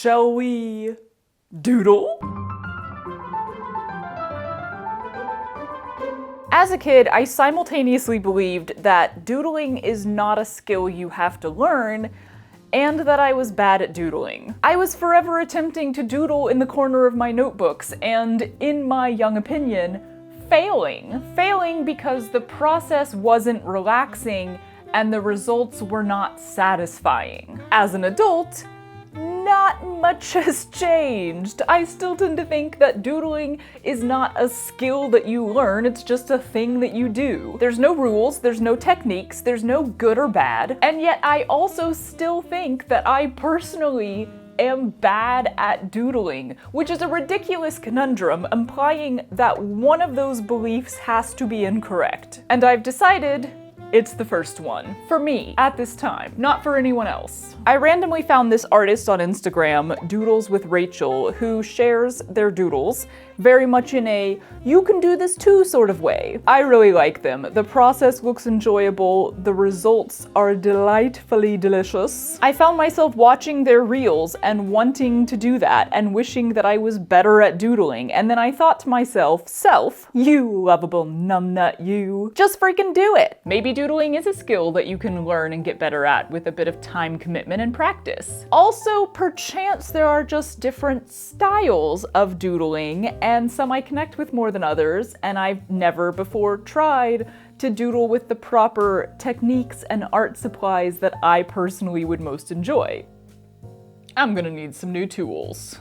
Shall we doodle? As a kid, I simultaneously believed that doodling is not a skill you have to learn, and that I was bad at doodling. I was forever attempting to doodle in the corner of my notebooks, and in my young opinion, failing. Failing because the process wasn't relaxing and the results were not satisfying. As an adult, not much has changed. I still tend to think that doodling is not a skill that you learn, it's just a thing that you do. There's no rules, there's no techniques, there's no good or bad, and yet I also still think that I personally am bad at doodling, which is a ridiculous conundrum implying that one of those beliefs has to be incorrect. And I've decided it's the first one. For me, at this time, not for anyone else. I randomly found this artist on Instagram, Doodles with Rachel, who shares their doodles very much in a you can do this too sort of way. I really like them. The process looks enjoyable. The results are delightfully delicious. I found myself watching their reels and wanting to do that and wishing that I was better at doodling. And then I thought to myself, you lovable numbnut you, just freaking do it. Maybe doodling is a skill that you can learn and get better at with a bit of time commitment and practice. Also, perchance there are just different styles of doodling, and some I connect with more than others, and I've never before tried to doodle with the proper techniques and art supplies that I personally would most enjoy. I'm gonna need some new tools.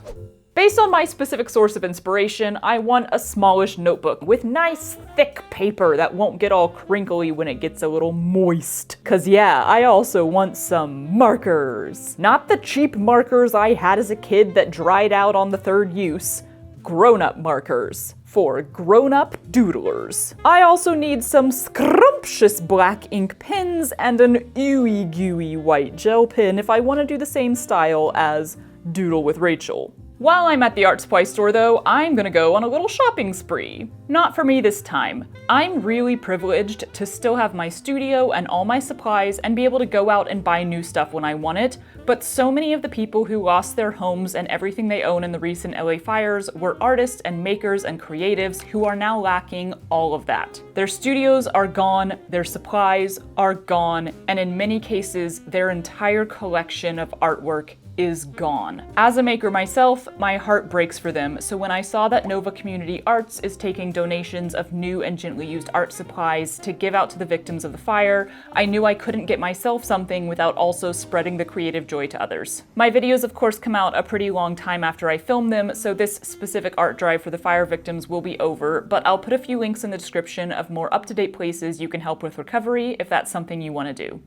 Based on my specific source of inspiration, I want a smallish notebook with nice thick paper that won't get all crinkly when it gets a little moist. Cause yeah, I also want some markers. Not the cheap markers I had as a kid that dried out on the third use. Grown-up markers for grown-up doodlers. I also need some scrumptious black ink pens and an ooey gooey white gel pen if I want to do the same style as Doodle with Rachel. While I'm at the art supply store though, I'm gonna go on a little shopping spree. Not for me this time. I'm really privileged to still have my studio and all my supplies and be able to go out and buy new stuff when I want it, but so many of the people who lost their homes and everything they own in the recent LA fires were artists and makers and creatives who are now lacking all of that. Their studios are gone, their supplies are gone, and in many cases, their entire collection of artwork is gone. As a maker myself, my heart breaks for them, so when I saw that Nova Community Arts is taking donations of new and gently used art supplies to give out to the victims of the fire, I knew I couldn't get myself something without also spreading the creative joy to others. My videos of course come out a pretty long time after I film them, so this specific art drive for the fire victims will be over, but I'll put a few links in the description of more up-to-date places you can help with recovery if that's something you want to do.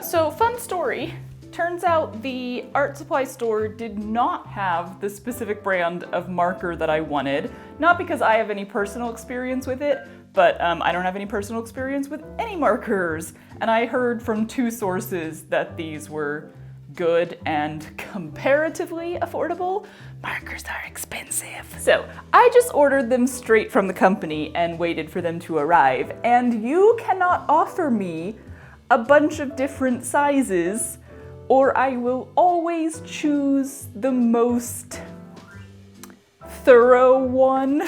So fun story. Turns out the art supply store did not have the specific brand of marker that I wanted. Not because I have any personal experience with it, but I don't have any personal experience with any markers. And I heard from two sources that these were good and comparatively affordable. Markers are expensive. So I just ordered them straight from the company and waited for them to arrive. And you cannot offer me a bunch of different sizes, or I will always choose the most thorough one.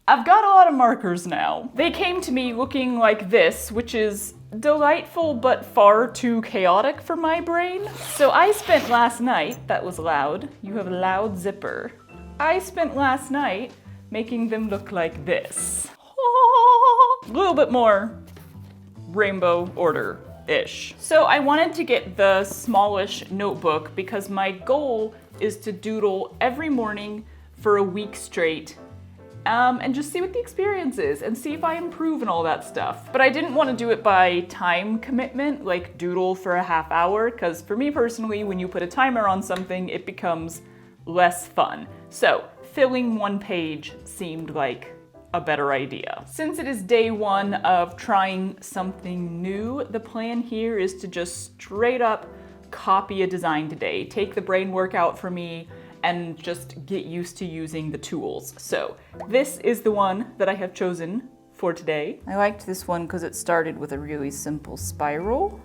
I've got a lot of markers now. They came to me looking like this, which is delightful but far too chaotic for my brain. So I spent last night, that was loud, you have a loud zipper. I spent last night making them look like this. A little bit more rainbow order-ish. So I wanted to get the smallish notebook because my goal is to doodle every morning for a week straight and just see what the experience is and see if I improve and all that stuff. But I didn't want to do it by time commitment, like doodle for a half hour, because for me personally, when you put a timer on something, it becomes less fun. So filling one page seemed like a better idea. Since it is day one of trying something new, the plan here is to just straight up copy a design today, take the brain workout for me, and just get used to using the tools. So this is the one that I have chosen for today. I liked this one because it started with a really simple spiral.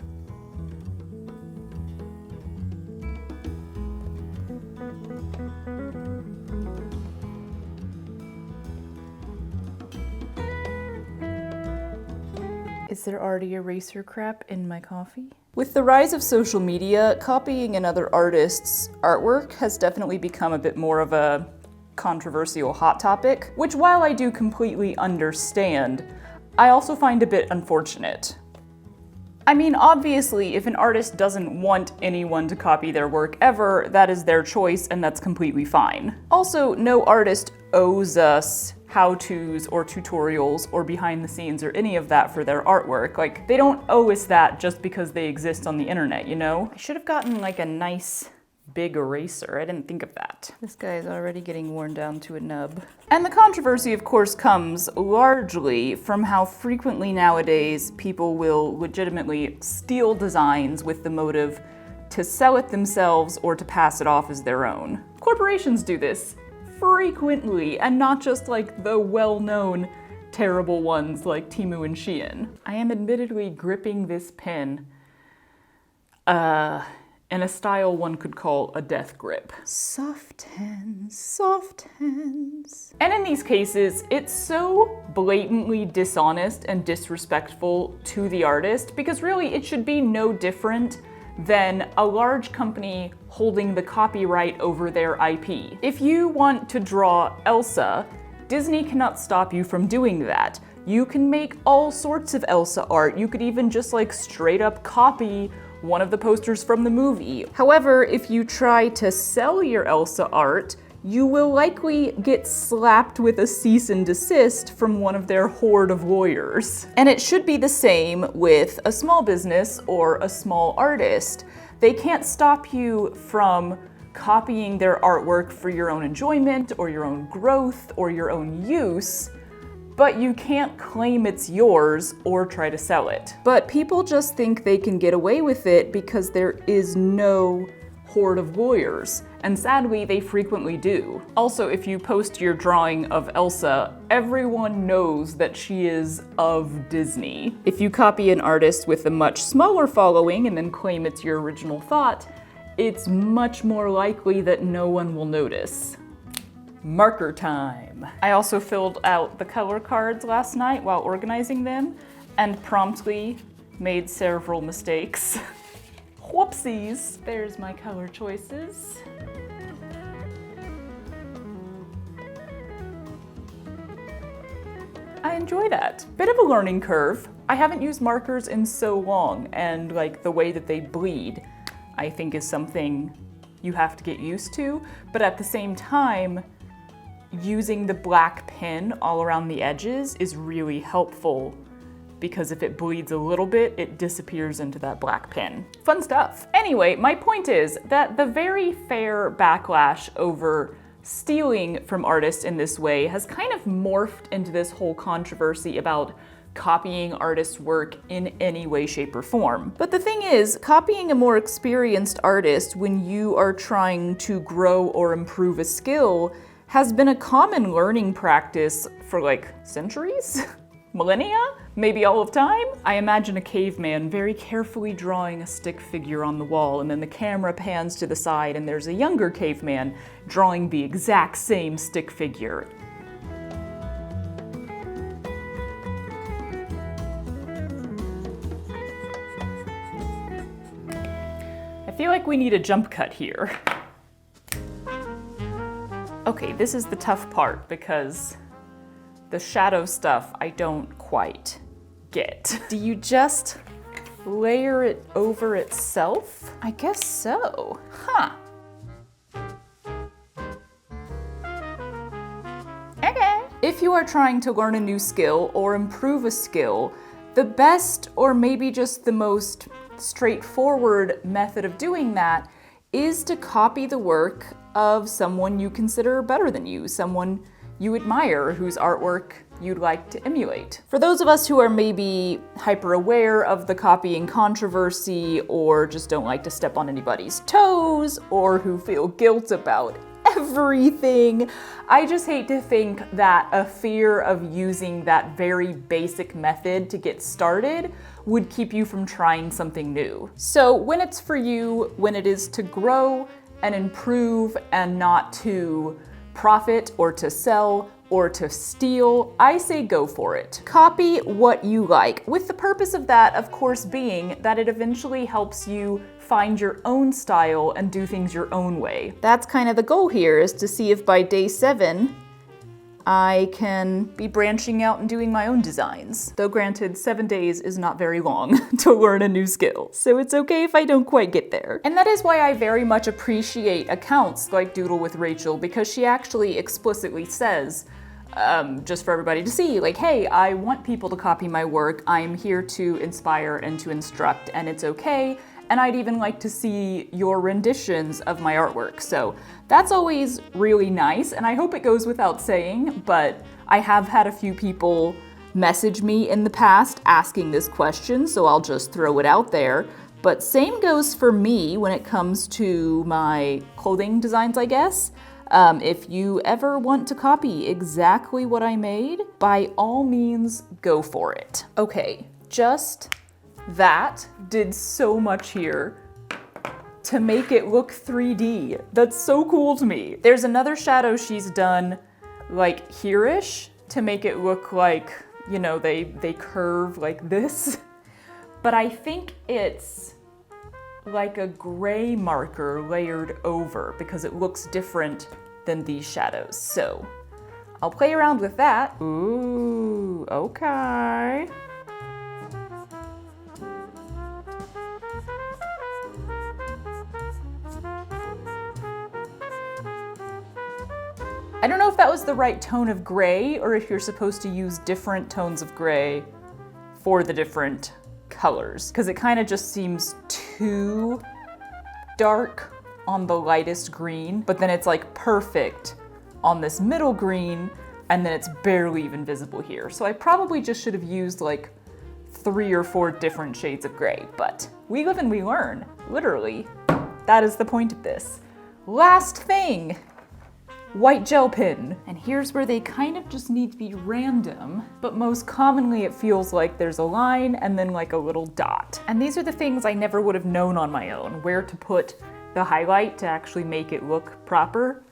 Is there already eraser crap in my coffee? With the rise of social media, copying another artist's artwork has definitely become a bit more of a controversial hot topic, which while I do completely understand, I also find a bit unfortunate. I mean, obviously, if an artist doesn't want anyone to copy their work ever, that is their choice and that's completely fine. Also, no artist owes us how-tos or tutorials or behind the scenes or any of that for their artwork. Like, they don't owe us that just because they exist on the internet, you know? I should have gotten like a nice big eraser. I didn't think of that. This guy is already getting worn down to a nub. And the controversy, of course, comes largely from how frequently nowadays people will legitimately steal designs with the motive to sell it themselves or to pass it off as their own. Corporations do this frequently, and not just like the well-known terrible ones like Temu and Shein. I am admittedly gripping this pen in a style one could call a death grip. Soft hands, soft hands. And in these cases, it's so blatantly dishonest and disrespectful to the artist because really it should be no different than a large company holding the copyright over their IP. If you want to draw Elsa, Disney cannot stop you from doing that. You can make all sorts of Elsa art. You could even just like straight up copy one of the posters from the movie. However, if you try to sell your Elsa art, you will likely get slapped with a cease and desist from one of their horde of lawyers. And it should be the same with a small business or a small artist. They can't stop you from copying their artwork for your own enjoyment or your own growth or your own use, but you can't claim it's yours or try to sell it. But people just think they can get away with it because there is no horde of lawyers, and sadly, they frequently do. Also, if you post your drawing of Elsa, everyone knows that she is of Disney. If you copy an artist with a much smaller following and then claim it's your original thought, it's much more likely that no one will notice. Marker time. I also filled out the color cards last night while organizing them and promptly made several mistakes. Whoopsies. There's my color choices. I enjoy that. Bit of a learning curve. I haven't used markers in so long, and like the way that they bleed, I think is something you have to get used to, but at the same time, using the black pen all around the edges is really helpful because if it bleeds a little bit, it disappears into that black pen. Fun stuff. Anyway, my point is that the very fair backlash over stealing from artists in this way has kind of morphed into this whole controversy about copying artists' work in any way, shape, or form. But the thing is, copying a more experienced artist when you are trying to grow or improve a skill has been a common learning practice for like centuries? Millennia? Maybe all of time? I imagine a caveman very carefully drawing a stick figure on the wall, and then the camera pans to the side and there's a younger caveman drawing the exact same stick figure. I feel like we need a jump cut here. Okay, this is the tough part because the shadow stuff I don't quite get. Do you just layer it over itself? I guess so. Huh. Okay. If you are trying to learn a new skill or improve a skill, the best or maybe just the most straightforward method of doing that is to copy the work of someone you consider better than you, someone you admire, whose artwork you'd like to emulate. For those of us who are maybe hyper aware of the copying controversy or just don't like to step on anybody's toes or who feel guilt about everything. I just hate to think that a fear of using that very basic method to get started would keep you from trying something new. So when it's for you, when it is to grow and improve and not to profit or to sell or to steal, I say go for it. Copy what you like, with the purpose of that, of course, being that it eventually helps you find your own style and do things your own way. That's kind of the goal here, is to see if by day 7, I can be branching out and doing my own designs. Though granted, 7 days is not very long to learn a new skill, so it's okay if I don't quite get there. And that is why I very much appreciate accounts like Doodle with Rachel, because she actually explicitly says, just for everybody to see, like, hey, I want people to copy my work. I'm here to inspire and to instruct, and it's okay. And I'd even like to see your renditions of my artwork. So that's always really nice, and I hope it goes without saying, but I have had a few people message me in the past asking this question, so I'll just throw it out there. But same goes for me when it comes to my clothing designs, I guess. If you ever want to copy exactly what I made, by all means, go for it. Okay, just that did so much here to make it look 3D. That's so cool to me. There's another shadow she's done like here-ish to make it look like, you know, they curve like this. But I think it's like a gray marker layered over because it looks different than these shadows. So I'll play around with that. Ooh, okay. I don't know if that was the right tone of gray or if you're supposed to use different tones of gray for the different colors, because it kind of just seems too dark on the lightest green, but then it's like perfect on this middle green, and then it's barely even visible here. So I probably just should have used like 3 or 4 different shades of gray, but we live and we learn, literally. That is the point of this. Last thing. White gel pen. And here's where they kind of just need to be random, but most commonly it feels like there's a line and then like a little dot. And these are the things I never would have known on my own, where to put the highlight to actually make it look proper.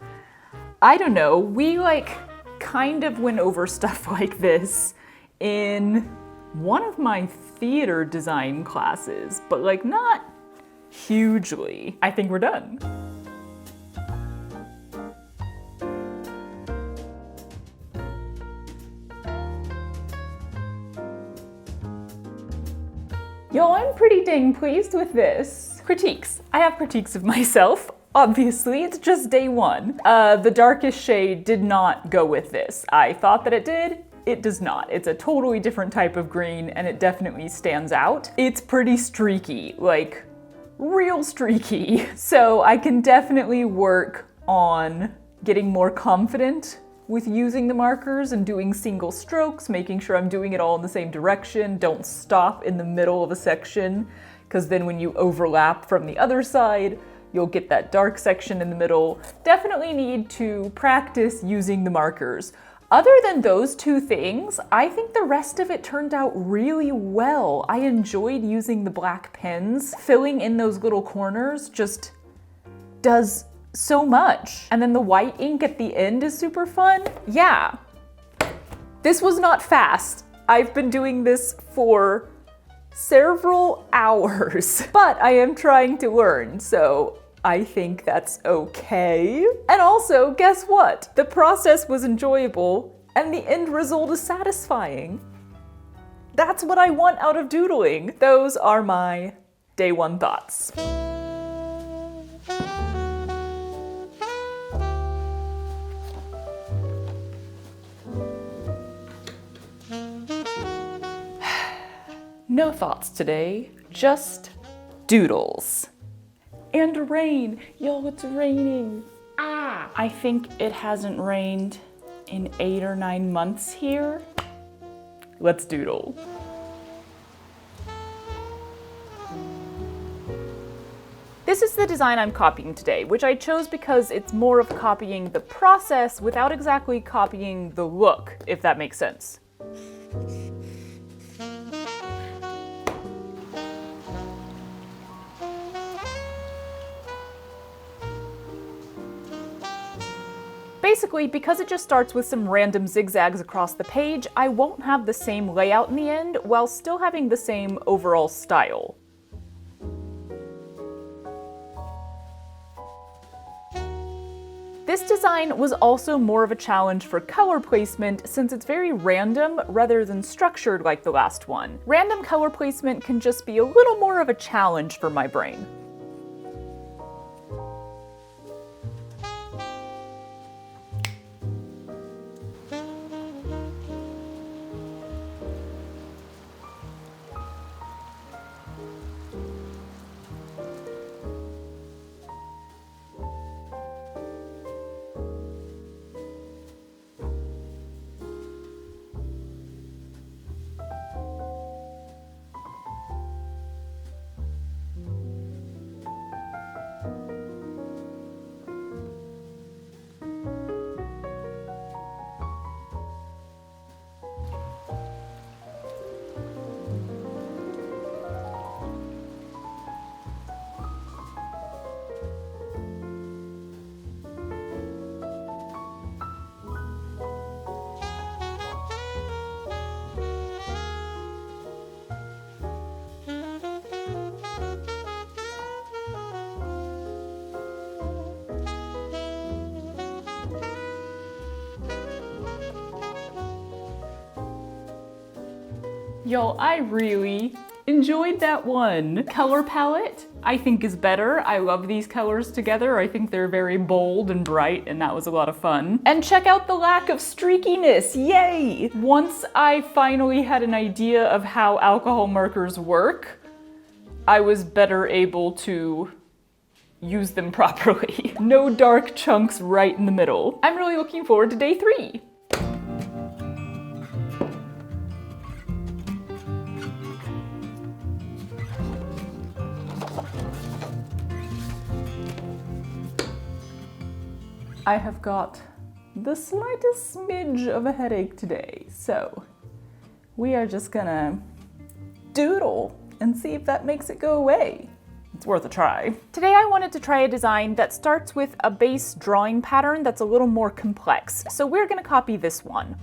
I don't know, we like kind of went over stuff like this in one of my theater design classes, but like not hugely. I think we're done. Yo, I'm pretty dang pleased with this. Critiques. I have critiques of myself. Obviously, it's just day 1. The darkest shade did not go with this. I thought that it did. It does not. It's a totally different type of green, and it definitely stands out. It's pretty streaky, like real streaky. So I can definitely work on getting more confident with using the markers and doing single strokes, making sure I'm doing it all in the same direction. Don't stop in the middle of a section, because then when you overlap from the other side, you'll get that dark section in the middle. Definitely need to practice using the markers. Other than those 2 things, I think the rest of it turned out really well. I enjoyed using the black pens. Filling in those little corners just does so much. And then the white ink at the end is super fun. Yeah. This was not fast. I've been doing this for several hours, but I am trying to learn, so I think that's okay. And also, guess what? The process was enjoyable and the end result is satisfying. That's what I want out of doodling. Those are my day 1 thoughts. No thoughts today, just doodles. And rain. Yo, it's raining. Ah! I think it hasn't rained in 8 or 9 months here. Let's doodle. This is the design I'm copying today, which I chose because it's more of copying the process without exactly copying the look, if that makes sense. Basically, because it just starts with some random zigzags across the page, I won't have the same layout in the end while still having the same overall style. This design was also more of a challenge for color placement since it's very random rather than structured like the last one. Random color placement can just be a little more of a challenge for my brain. Y'all, I really enjoyed that one. Color palette, I think is better. I love these colors together. I think they're very bold and bright, and that was a lot of fun. And check out the lack of streakiness, yay! Once I finally had an idea of how alcohol markers work, I was better able to use them properly. No dark chunks right in the middle. I'm really looking forward to day 3. I have got the slightest smidge of a headache today, so we are just gonna doodle and see if that makes it go away. It's worth a try. Today I wanted to try a design that starts with a base drawing pattern that's a little more complex, so we're gonna copy this one.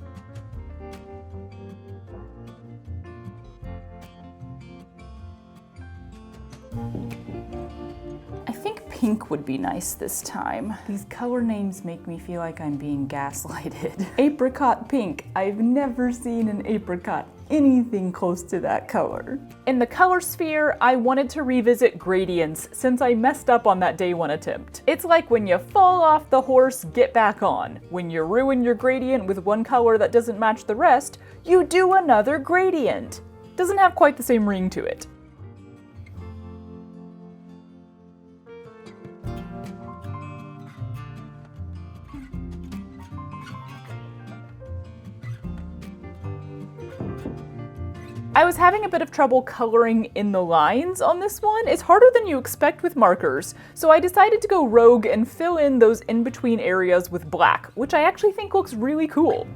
Pink would be nice this time. These color names make me feel like I'm being gaslighted. Apricot pink. I've never seen an apricot anything close to that color. In the color sphere, I wanted to revisit gradients since I messed up on that day 1 attempt. It's like when you fall off the horse, get back on. When you ruin your gradient with one color that doesn't match the rest, you do another gradient. Doesn't have quite the same ring to it. I was having a bit of trouble coloring in the lines on this one. It's harder than you expect with markers, so I decided to go rogue and fill in those in-between areas with black, which I actually think looks really cool.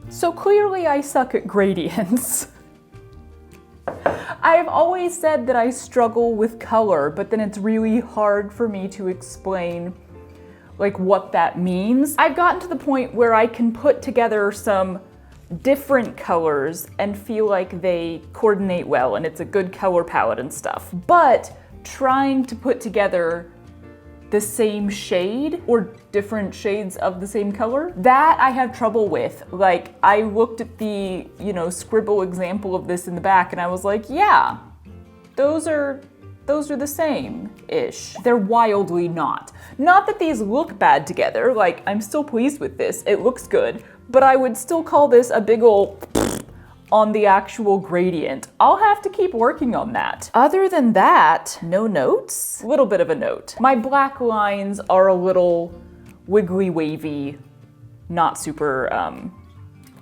So clearly I suck at gradients. I've always said that I struggle with color, but then it's really hard for me to explain like what that means. I've gotten to the point where I can put together some different colors and feel like they coordinate well and it's a good color palette and stuff. But trying to put together the same shade or different shades of the same color. That I have trouble with. Like, I looked at the, scribble example of this in the back and I was like, yeah, those are the same-ish. They're wildly not. Not that these look bad together, like, I'm still pleased with this, it looks good, but I would still call this a big ol' on the actual gradient. I'll have to keep working on that. Other than that, no notes? Little bit of a note. My black lines are a little wiggly wavy, not super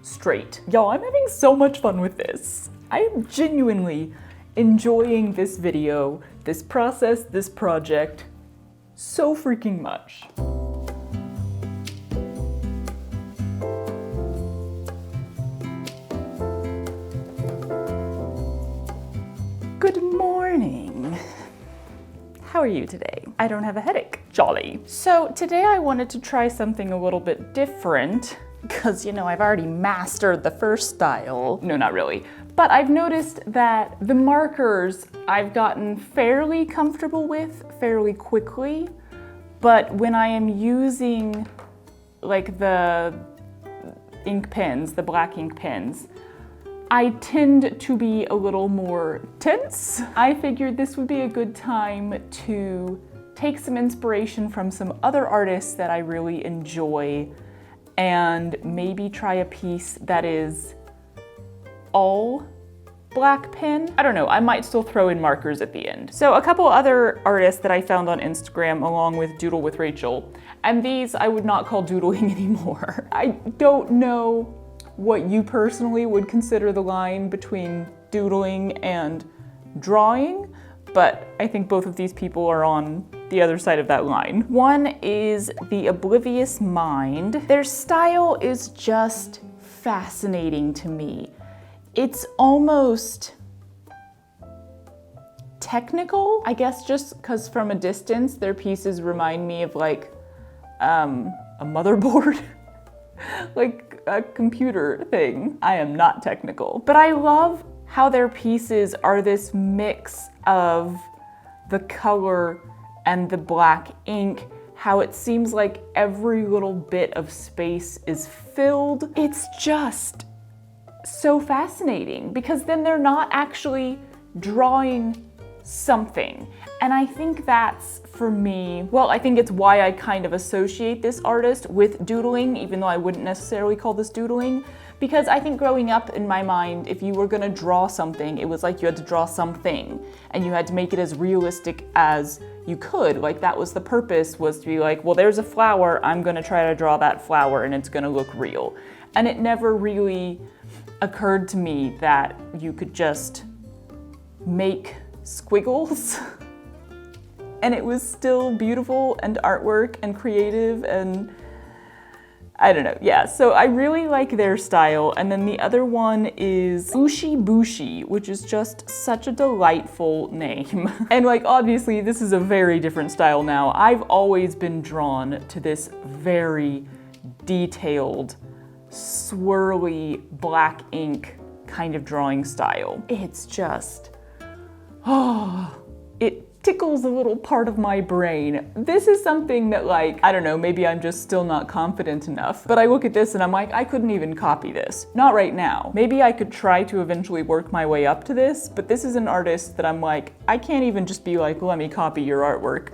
straight. Y'all, I'm having so much fun with this. I'm genuinely enjoying this video, this process, this project so freaking much. Good morning. How are you today? I don't have a headache. Jolly. So today I wanted to try something a little bit different because, I've already mastered the first style. No, not really. But I've noticed that the markers I've gotten fairly comfortable with fairly quickly. But when I am using like the ink pens, the black ink pens, I tend to be a little more tense. I figured this would be a good time to take some inspiration from some other artists that I really enjoy and maybe try a piece that is all black pen. I don't know, I might still throw in markers at the end. So a couple other artists that I found on Instagram along with Doodle with Rachel, and these I would not call doodling anymore. I don't know what you personally would consider the line between doodling and drawing, but I think both of these people are on the other side of that line. One is The Oblivious Mind. Their style is just fascinating to me. It's almost technical, I guess, just because from a distance, their pieces remind me of like a motherboard. Like a computer thing. I am not technical. But I love how their pieces are this mix of the color and the black ink, how it seems like every little bit of space is filled. It's just so fascinating because then they're not actually drawing something. And I think that's, for me, well, I think it's why I kind of associate this artist with doodling, even though I wouldn't necessarily call this doodling, because I think growing up in my mind, if you were gonna draw something, it was like you had to draw something, and you had to make it as realistic as you could. Like, that was the purpose, was to be like, well, there's a flower, I'm gonna try to draw that flower, and it's gonna look real. And it never really occurred to me that you could just make squiggles and it was still beautiful and artwork and creative, and I don't know, yeah, so I really like their style. And then the other one is Ushi Bushi, which is just such a delightful name. And like, obviously this is a very different style now. I've always been drawn to this very detailed, swirly black ink kind of drawing style. It's just, it tickles a little part of my brain. This is something that, like, I don't know, maybe I'm just still not confident enough, but I look at this and I'm like, I couldn't even copy this. Not right now. Maybe I could try to eventually work my way up to this, but this is an artist that I'm like, I can't even just be like, let me copy your artwork.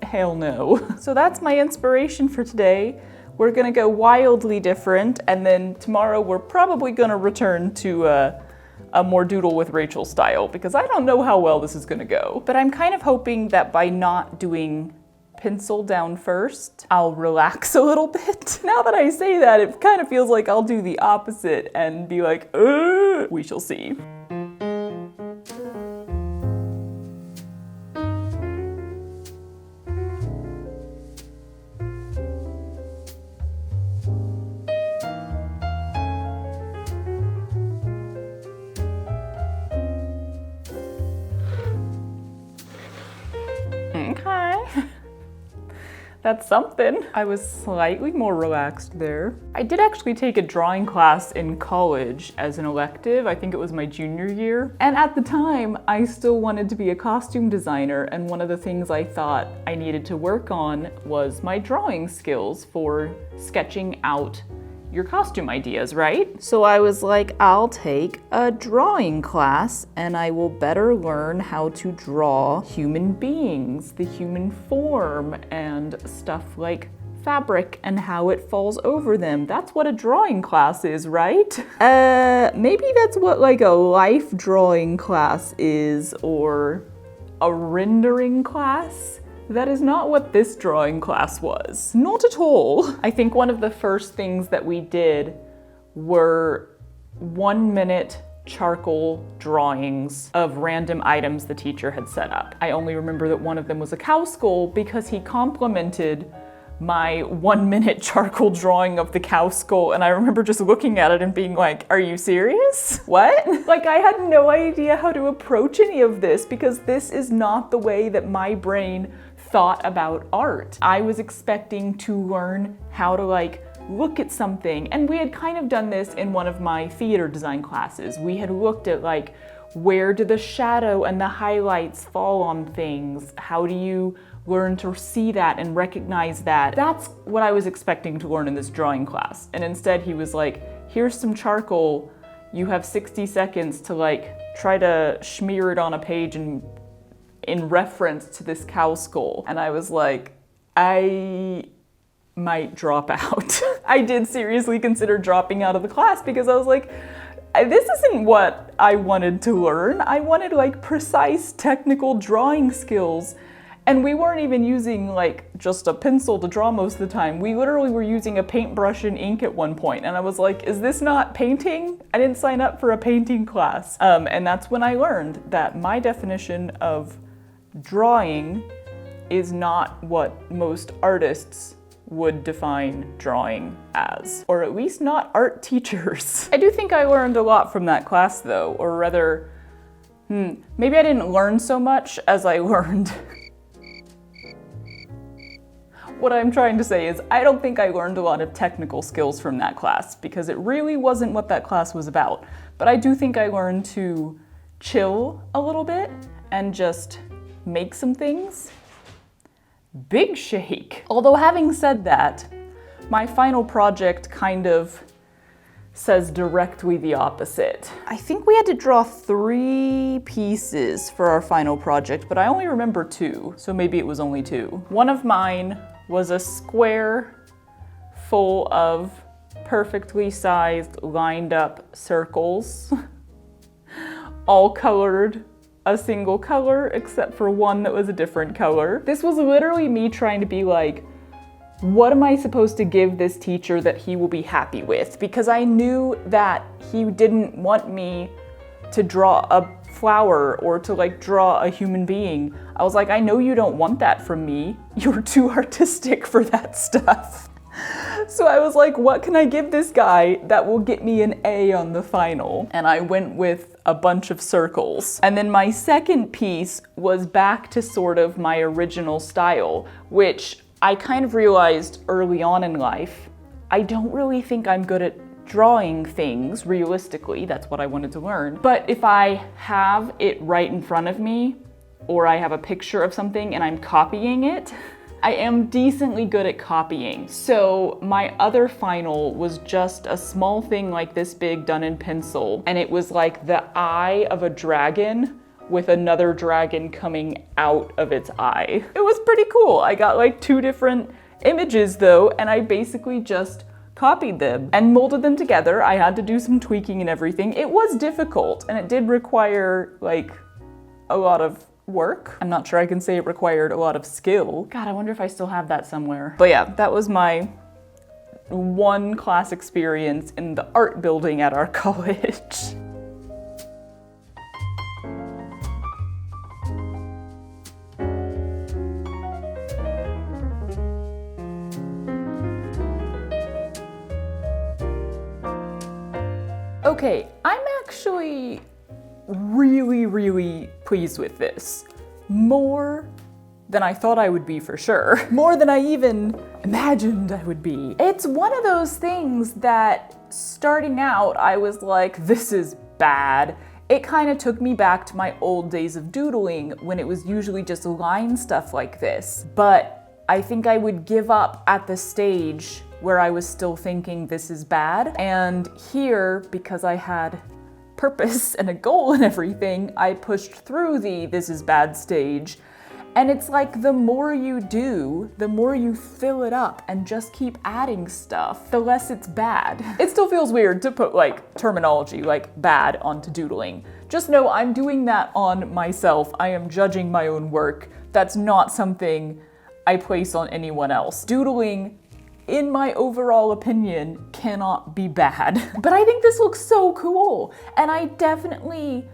Hell no. So that's my inspiration for today. We're gonna go wildly different, and then tomorrow we're probably gonna return to a more Doodle with Rachel style, because I don't know how well this is gonna go. But I'm kind of hoping that by not doing pencil down first, I'll relax a little bit. Now that I say that, it kind of feels like I'll do the opposite and be like, ugh. We shall see. Okay. That's something. I was slightly more relaxed there. I did actually take a drawing class in college as an elective. I think it was my junior year. And at the time, I still wanted to be a costume designer. And one of the things I thought I needed to work on was my drawing skills for sketching out your costume ideas, right? So I was like, I'll take a drawing class and I will better learn how to draw human beings, the human form, and stuff like fabric and how it falls over them. That's what a drawing class is, right? Maybe that's what like a life drawing class is, or a rendering class. That is not what this drawing class was. Not at all. I think one of the first things that we did were 1-minute charcoal drawings of random items the teacher had set up. I only remember that one of them was a cow skull because he complimented my 1-minute charcoal drawing of the cow skull, and I remember just looking at it and being like, are you serious? What? Like, I had no idea how to approach any of this because this is not the way that my brain thought about art. I was expecting to learn how to like look at something, and we had kind of done this in one of my theater design classes. We had looked at like, where do the shadow and the highlights fall on things? How do you learn to see that and recognize that? That's what I was expecting to learn in this drawing class. And instead he was like, here's some charcoal. You have 60 seconds to like try to smear it on a page and in reference to this cow skull. And I was like, I might drop out. I did seriously consider dropping out of the class because I was like, this isn't what I wanted to learn. I wanted like precise technical drawing skills. And we weren't even using like just a pencil to draw most of the time. We literally were using a paintbrush and ink at one point. And I was like, is this not painting? I didn't sign up for a painting class. And that's when I learned that my definition of drawing is not what most artists would define drawing as, or at least not art teachers. I do think I learned a lot from that class though, or rather, maybe I didn't learn so much as I learned. What I'm trying to say is I don't think I learned a lot of technical skills from that class because it really wasn't what that class was about. But I do think I learned to chill a little bit and just make some things. Big shake. Although having said that, my final project kind of says directly the opposite. I think we had to draw 3 pieces for our final project, but I only remember 2, so maybe it was only 2. One of mine was a square full of perfectly sized, lined up circles, all colored a single color, except for one that was a different color. This was literally me trying to be like, what am I supposed to give this teacher that he will be happy with? Because I knew that he didn't want me to draw a flower or to like draw a human being. I was like, I know you don't want that from me. You're too artistic for that stuff. So I was like, what can I give this guy that will get me an A on the final? And I went with a bunch of circles. And then my second piece was back to sort of my original style, which I kind of realized early on in life, I don't really think I'm good at drawing things realistically. That's what I wanted to learn. But if I have it right in front of me, or I have a picture of something and I'm copying it, I am decently good at copying. So my other final was just a small thing like this big done in pencil. And it was like the eye of a dragon with another dragon coming out of its eye. It was pretty cool. I got like 2 different images though, and I basically just copied them and molded them together. I had to do some tweaking and everything. It was difficult and it did require like a lot of work. I'm not sure I can say it required a lot of skill. God, I wonder if I still have that somewhere. But yeah, that was my one class experience in the art building at our college. Okay, I'm actually really pleased with this. More than I thought I would be for sure. More than I even imagined I would be. It's one of those things that starting out, I was like, this is bad. It kind of took me back to my old days of doodling when it was usually just line stuff like this. But I think I would give up at the stage where I was still thinking this is bad. And here, because I had purpose and a goal and everything, I pushed through the this is bad stage. And it's like the more you do, the more you fill it up and just keep adding stuff, the less it's bad. It still feels weird to put like terminology like bad onto doodling. Just know I'm doing that on myself. I am judging my own work. That's not something I place on anyone else. Doodling, in my overall opinion, cannot be bad. But I think this looks so cool. And I definitely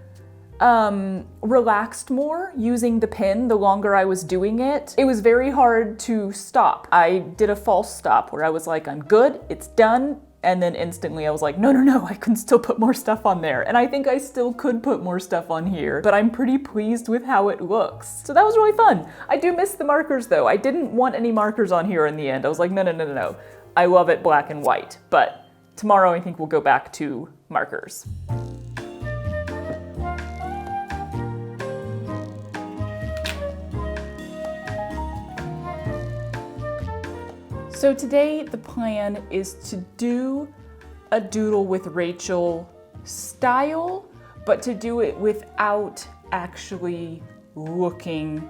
relaxed more using the pen the longer I was doing it. It was very hard to stop. I did a false stop where I was like, I'm good, it's done. And then instantly I was like, no, I can still put more stuff on there. And I think I still could put more stuff on here, but I'm pretty pleased with how it looks. So that was really fun. I do miss the markers though. I didn't want any markers on here in the end. I was like, no. I love it black and white, but tomorrow I think we'll go back to markers. So today the plan is to do a doodle with Rachel style, but to do it without actually looking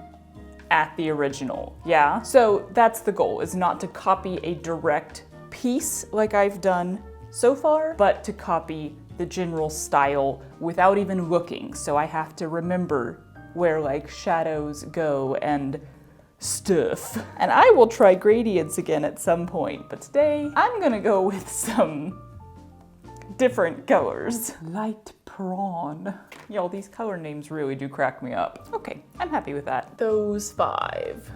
at the original, yeah? So that's the goal, is not to copy a direct piece like I've done so far, but to copy the general style without even looking. So I have to remember where like shadows go and stuff. And I will try gradients again at some point, but today I'm gonna go with some different colors. Light prawn. Y'all, these color names really do crack me up. Okay, I'm happy with that. Those 5.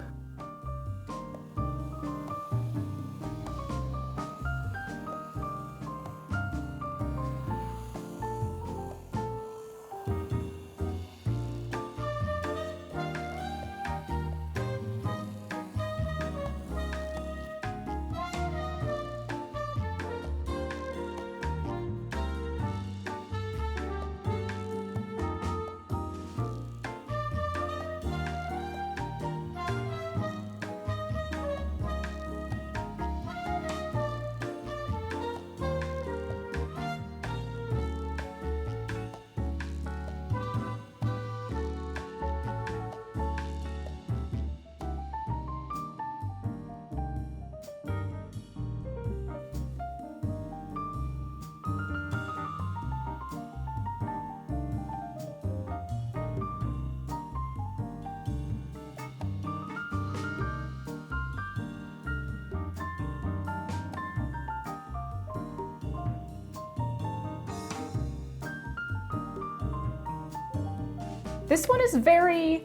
This one is very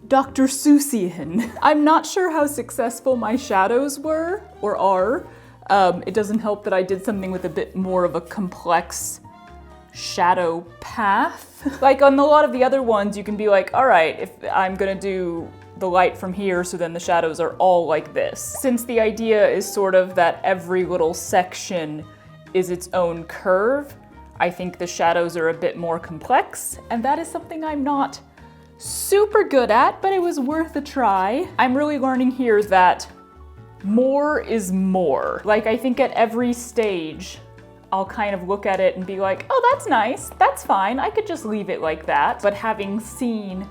Dr. Seussian. I'm not sure how successful my shadows were or are. It doesn't help that I did something with a bit more of a complex shadow path. Like on a lot of the other ones, you can be like, all right, if I'm gonna do the light from here, so then the shadows are all like this. Since the idea is sort of that every little section is its own curve, I think the shadows are a bit more complex, and that is something I'm not super good at, but it was worth a try. I'm really learning here that more is more. Like, I think at every stage, I'll kind of look at it and be like, oh, that's nice, that's fine, I could just leave it like that. But having seen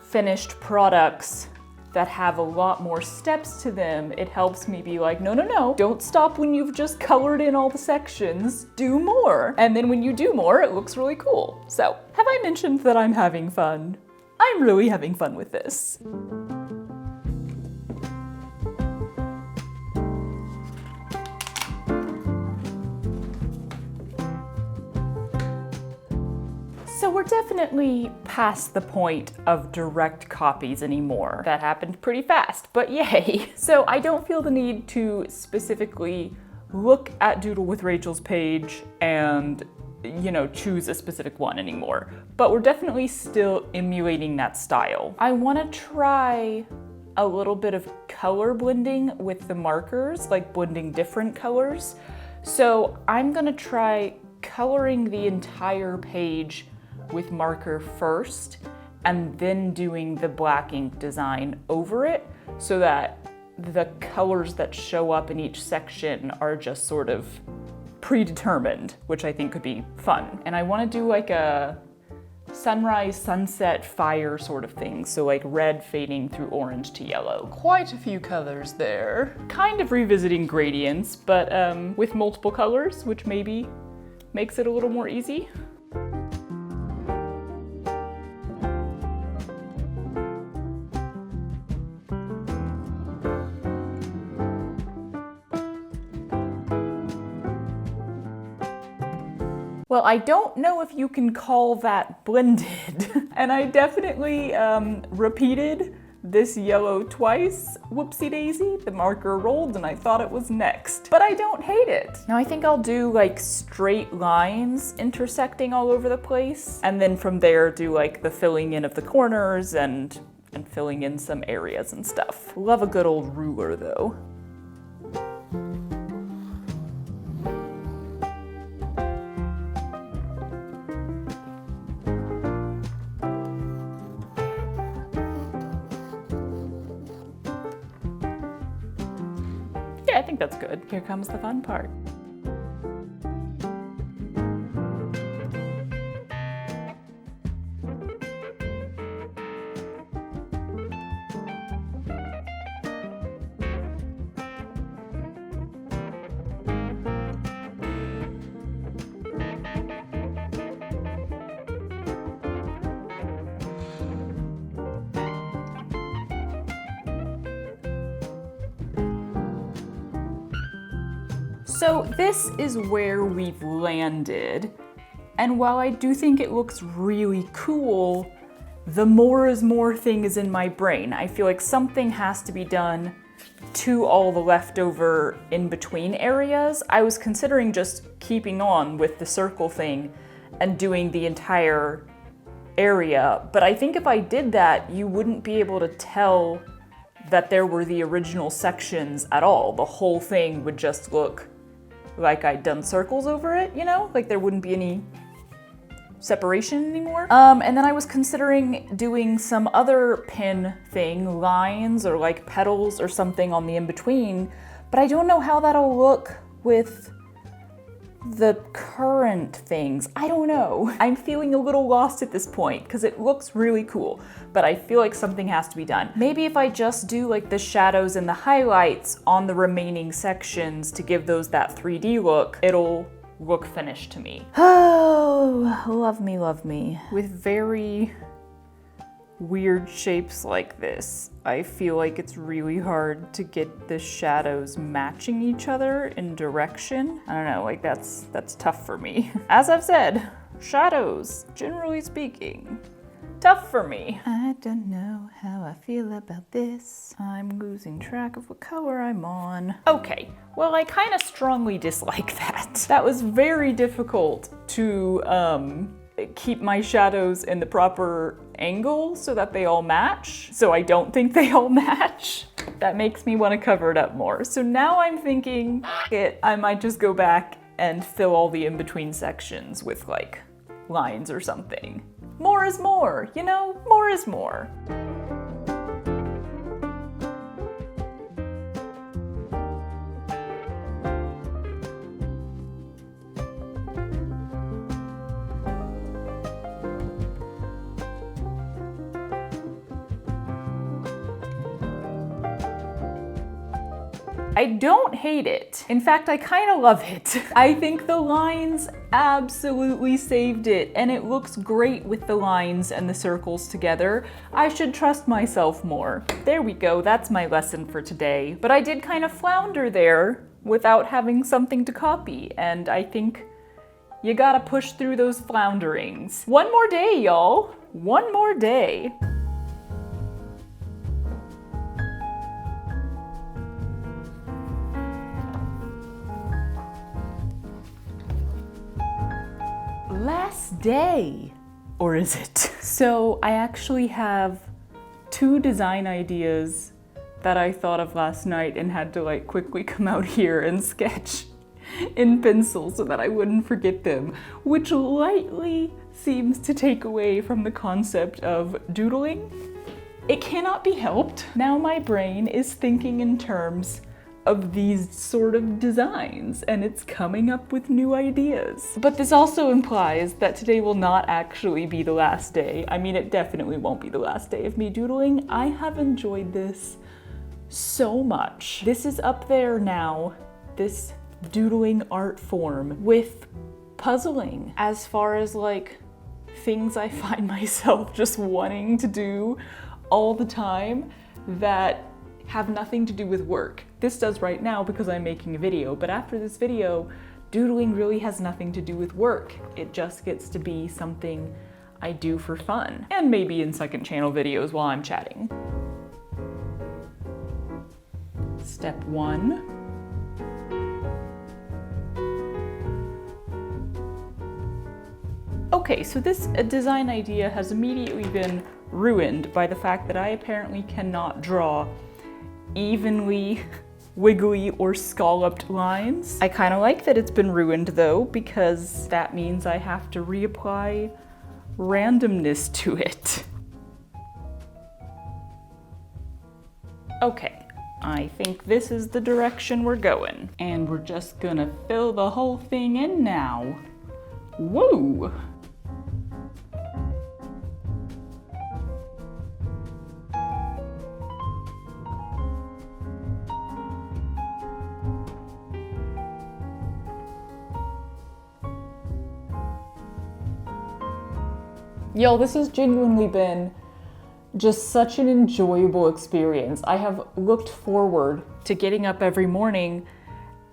finished products that have a lot more steps to them, it helps me be like, no, don't stop when you've just colored in all the sections, do more. And then when you do more, it looks really cool. So, have I mentioned that I'm having fun? I'm really having fun with this. So we're definitely past the point of direct copies anymore. That happened pretty fast, but yay. So I don't feel the need to specifically look at Doodle with Rachel's page and, you know, choose a specific one anymore. But we're definitely still emulating that style. I want to try a little bit of color blending with the markers, like blending different colors. So I'm gonna try coloring the entire page with marker first and then doing the black ink design over it so that the colors that show up in each section are just sort of predetermined, which I think could be fun. And I want to do like a sunrise, sunset, fire sort of thing. So like red fading through orange to yellow. Quite a few colors there. Kind of revisiting gradients, but with multiple colors, which maybe makes it a little more easy. Well, I don't know if you can call that blended. And I definitely repeated this yellow twice. Whoopsie daisy, the marker rolled and I thought it was next. But I don't hate it. Now I think I'll do like straight lines intersecting all over the place. And then from there do like the filling in of the corners and filling in some areas and stuff. Love a good old ruler though. Yeah, I think that's good. Here comes the fun part. So this is where we've landed, and while I do think it looks really cool, the more is more thing is in my brain. I feel like something has to be done to all the leftover in between areas. I was considering just keeping on with the circle thing and doing the entire area, but I think if I did that, you wouldn't be able to tell that there were the original sections at all. The whole thing would just look like I'd done circles over it, you know? Like there wouldn't be any separation anymore. And then I was considering doing some other pin thing, lines or like petals or something on the in-between, but I don't know how that'll look with the current things. I don't know. I'm feeling a little lost at this point because it looks really cool, but I feel like something has to be done. Maybe if I just do like the shadows and the highlights on the remaining sections to give those that 3D look, it'll look finished to me. Oh, love me, love me. With very weird shapes like this, I feel like it's really hard to get the shadows matching each other in direction. I don't know, like that's tough for me. As I've said, shadows, generally speaking, tough for me. I don't know how I feel about this. I'm losing track of what color I'm on. Okay, well, I kind of strongly dislike that. That was very difficult to keep my shadows in the proper angle so that they all match. So I don't think they all match. That makes me want to cover it up more. So now I'm thinking, I might just go back and fill all the in-between sections with like lines or something. More is more, you know? More is more. I don't hate it. In fact, I kind of love it. I think the lines absolutely saved it, and it looks great with the lines and the circles together. I should trust myself more. There we go, that's my lesson for today. But I did kind of flounder there without having something to copy, and I think you gotta push through those flounderings. One more day, y'all. One more day. Last day, or is it? So I actually have 2 design ideas that I thought of last night and had to like quickly come out here and sketch in pencil so that I wouldn't forget them, which lightly seems to take away from the concept of doodling. It cannot be helped. Now my brain is thinking in terms of these sort of designs, and it's coming up with new ideas. But this also implies that today will not actually be the last day. I mean, it definitely won't be the last day of me doodling. I have enjoyed this so much. This is up there now, this doodling art form, with puzzling as far as like things I find myself just wanting to do all the time that have nothing to do with work. This does right now because I'm making a video, but after this video, doodling really has nothing to do with work. It just gets to be something I do for fun, and maybe in second channel videos while I'm chatting. Step 1. Okay, so this design idea has immediately been ruined by the fact that I apparently cannot draw evenly wiggly or scalloped lines. I kind of like that it's been ruined though, because that means I have to reapply randomness to it. Okay, I think this is the direction we're going. And we're just gonna fill the whole thing in now. Woo! Yo, this has genuinely been just such an enjoyable experience. I have looked forward to getting up every morning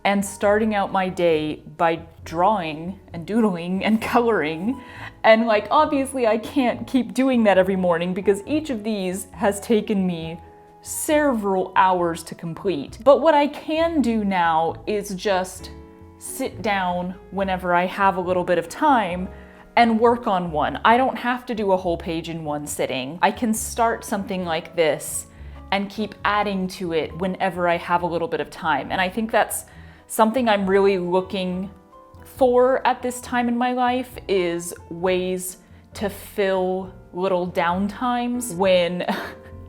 and starting out my day by drawing and doodling and coloring. And like, obviously I can't keep doing that every morning because each of these has taken me several hours to complete. But what I can do now is just sit down whenever I have a little bit of time and work on one. I don't have to do a whole page in one sitting. I can start something like this and keep adding to it whenever I have a little bit of time. And I think that's something I'm really looking for at this time in my life, is ways to fill little downtimes when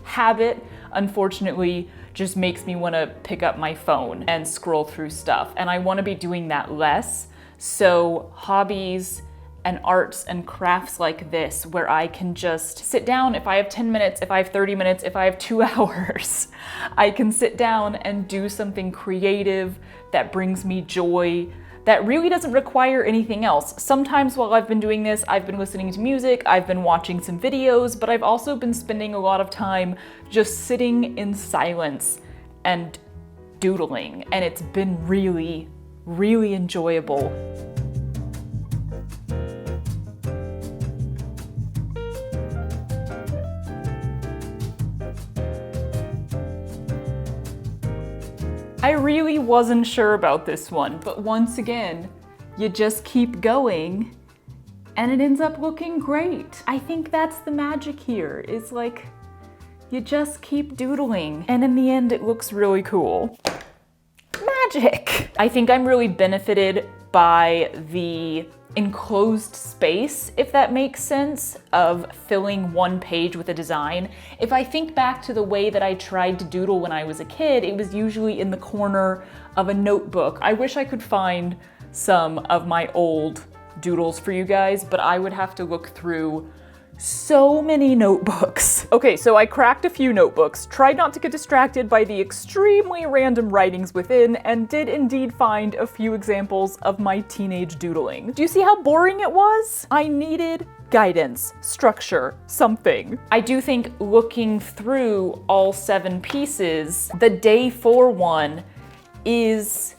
habit, unfortunately, just makes me want to pick up my phone and scroll through stuff. And I want to be doing that less. So hobbies and arts and crafts like this, where I can just sit down, if I have 10 minutes, if I have 30 minutes, if I have 2 hours, I can sit down and do something creative that brings me joy, that really doesn't require anything else. Sometimes while I've been doing this, I've been listening to music, I've been watching some videos, but I've also been spending a lot of time just sitting in silence and doodling, and it's been really, really enjoyable. I really wasn't sure about this one, but once again, you just keep going and it ends up looking great. I think that's the magic here, is like, you just keep doodling and in the end it looks really cool. Magic! I think I'm really benefited by the enclosed space, if that makes sense, of filling one page with a design. If I think back to the way that I tried to doodle when I was a kid, it was usually in the corner of a notebook. I wish I could find some of my old doodles for you guys, but I would have to look through so many notebooks. Okay, so I cracked a few notebooks, tried not to get distracted by the extremely random writings within, and did indeed find a few examples of my teenage doodling. Do you see how boring it was? I needed guidance, structure, something. I do think looking through all 7 pieces, the day 4 one is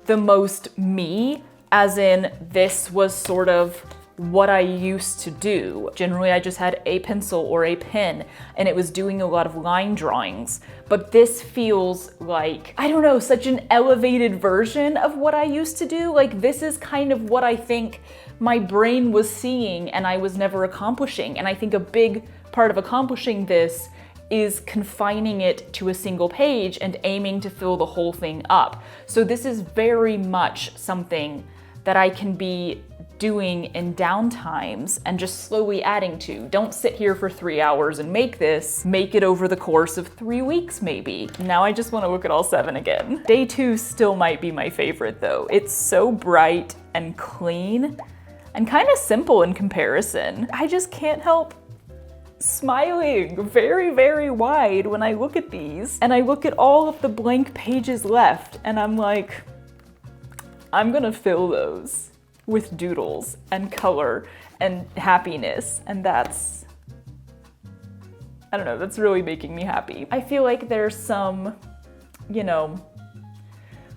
the most me, as in this was sort of what I used to do. Generally, I just had a pencil or a pen, and it was doing a lot of line drawings. But this feels like, I don't know, such an elevated version of what I used to do. Like, this is kind of what I think my brain was seeing and I was never accomplishing. And I think a big part of accomplishing this is confining it to a single page and aiming to fill the whole thing up. So this is very much something that I can be doing in downtimes and just slowly adding to. Don't sit here for 3 hours and make this. Make it over the course of 3 weeks maybe. Now I just want to look at all 7 again. Day 2 still might be my favorite though. It's so bright and clean and kind of simple in comparison. I just can't help smiling very, very wide when I look at these. And I look at all of the blank pages left and I'm like, I'm gonna fill those with doodles and color and happiness. And that's, I don't know, that's really making me happy. I feel like there's some, you know,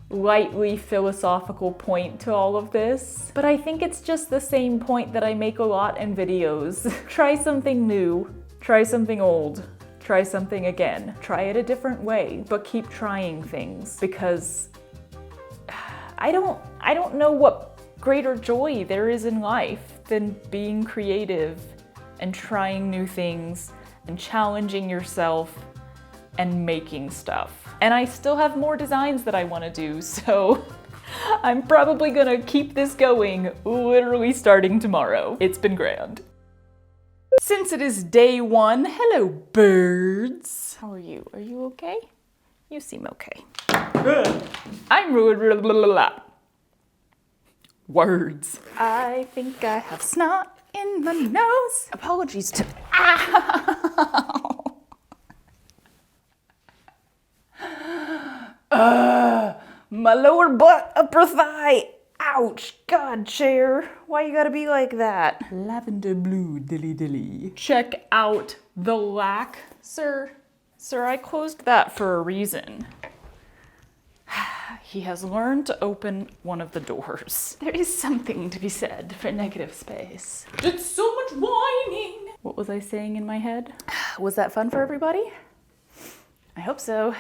lightly philosophical point to all of this, but I think it's just the same point that I make a lot in videos. Try something new, try something old, try something again. Try it a different way, but keep trying things, because I don't know what greater joy there is in life than being creative and trying new things and challenging yourself and making stuff. And I still have more designs that I want to do, so I'm probably gonna keep this going literally starting tomorrow. It's been grand. Since it is day 1, hello birds. How are you? Are you okay? You seem okay. I'm words. I think I have snot in my nose. Apologies to my lower butt, upper thigh. Ouch. God, Cher. Why you gotta be like that? Lavender blue dilly dilly. Check out the lack. Sir, I closed that for a reason. He has learned to open one of the doors. There is something to be said for negative space. It's so much whining. What was I saying in my head? Was that fun for everybody? I hope so.